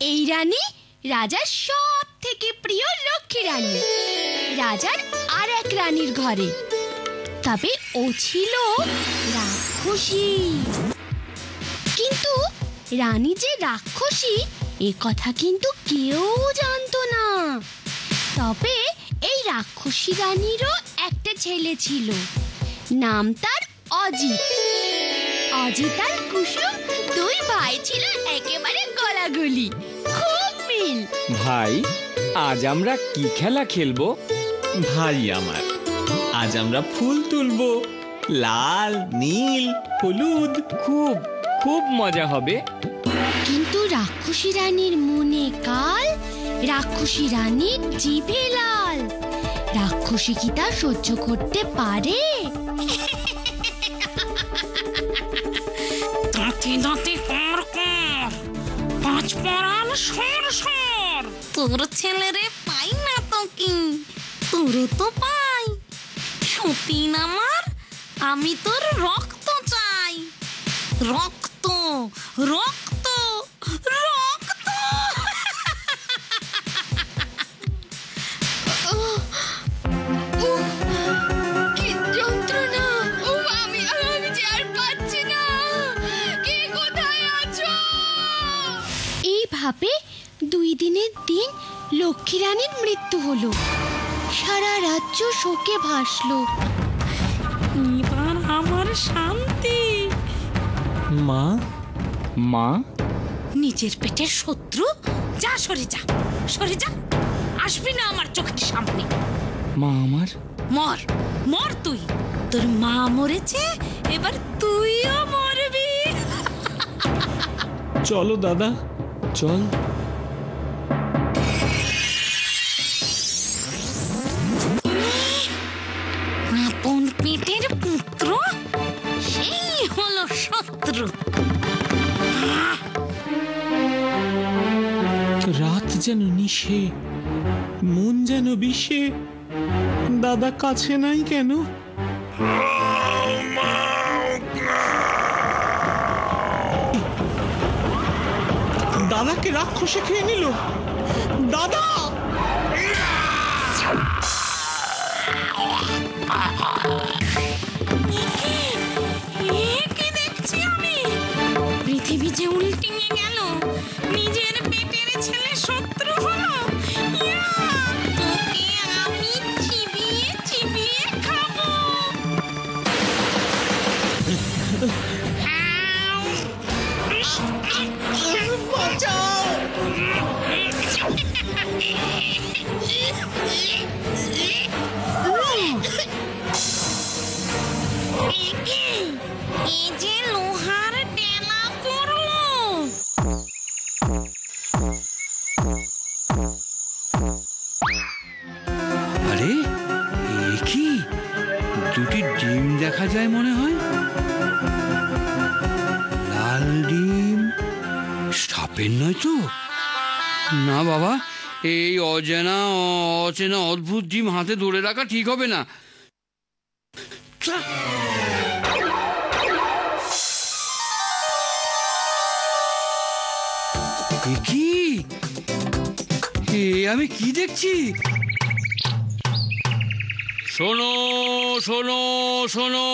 এই রানী রাজার সব থেকে প্রিয় লক্ষ্মী রানী। রাজার আর এক রানীর ঘরে, তবে ও ছিল রাক্ষসী। কিন্তু রানী যে রাক্ষসী এ কথা কিন্তু কেউ জানতো না। তবে এই রাক্ষসী রানীরও একটা ছেলে ছিল, নাম তার অজিত। অজিত আর কুসুম দুই ভাই ছিল একেবারে গলাগলি, খুব মিল। ভাই, আজ আমরা কি খেলা খেলবো? ভাই আমার, আজ আমরা ফুল তুলবো, লাল, নীল, হলুদ। খুব খুব মজা হবে। কিন্তু রাক্ষসী রানীর মনে কাল, রাক্ষসী রানীর জিভে লাল। রাক্ষসী কি তা সহ্য করতে পারে? দাঁতে দাঁতে কর কর, পাঁচ পরাণ সর সর। তোর ছেলেরে পাই না তো কি, তোরে তো পাই। সতীন আমার, আমি তোর রক্ত চাই। রক্ত রক্ত রক্ত। কি যন্ত্রণা! আমি যে আর পাচ্ছি না। কে কোথায় আছো? এইভাবে 2 দিনের দিন লক্ষ্মী রানীর মৃত্যু হলো। সারা রাজ্য শোকে ভাসলো। এবার আমার শান্তি। মা, মা, নিজের পেটের শত্রু, যা সরে যা, সরে যা। আসবি না আমার চোখের সামনে। মা আমার। মর মর তুই, তোর মা মরেছে, এবার তুইও মরবি। চলো দাদা, চল। আপন পেটের পুত্র সেই হলো শত্রু। রাত যেন নিশে, মন যেন বিষে। দাদা কাছে নাই কেন? দাদাকে রাক্ষসে খেয়ে নিল। দাদা! কি দেখছি আমি? পৃথিবী যে উল্টিয়ে গেল, নিজের পেটের ছেলে শত্রু হলো। ইয়া, তোকে আমি চিবিয়ে চিবিয়ে খাবো। এই যে লোহার টেনা পড়লো। আরে, এ কি? দুটি ডিম দেখা যায় মনে হয়। লাল ডিম, সাপের নয় তো? না বাবা, এই অচেনা অদ্ভুত ডিম হাতে ধরে রাখা ঠিক হবে না। কি আমি কি দেখছি? শোনো শোনো শোনো,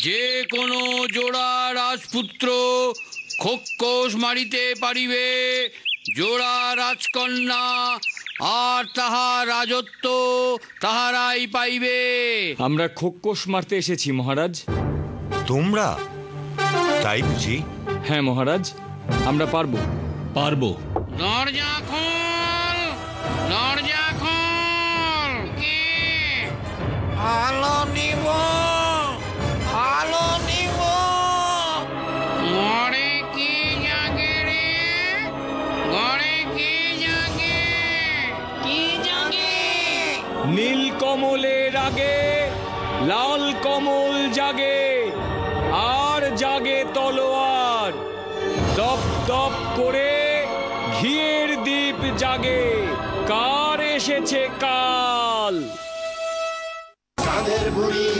যে কোনো জোড়া রাজপুত্র খোক্কস মারিতে পারিবে, জোড়া রাজকন্যা আর তাহার রাজত্ব তাহারাই পাইবে। আমরা খোক্কস মারতে এসেছি মহারাজ। তোমরা তাই বুঝি? হ্যাঁ মহারাজ, আমরা পারবো। পারবো। দরজা খোল, দরজা খোল। কে? আলো নিব, আলো নিব। ঘরে কে জাগে রে? ঘরে কে জাগে? কি জাগে? নীল কমলের আগে লাল কমল জাগে, আর জাগে তলোয়ার। দপ দপ করে ঘিয়ের দীপ জাগে, কার এসেছে কাল। চাঁদের বুড়ি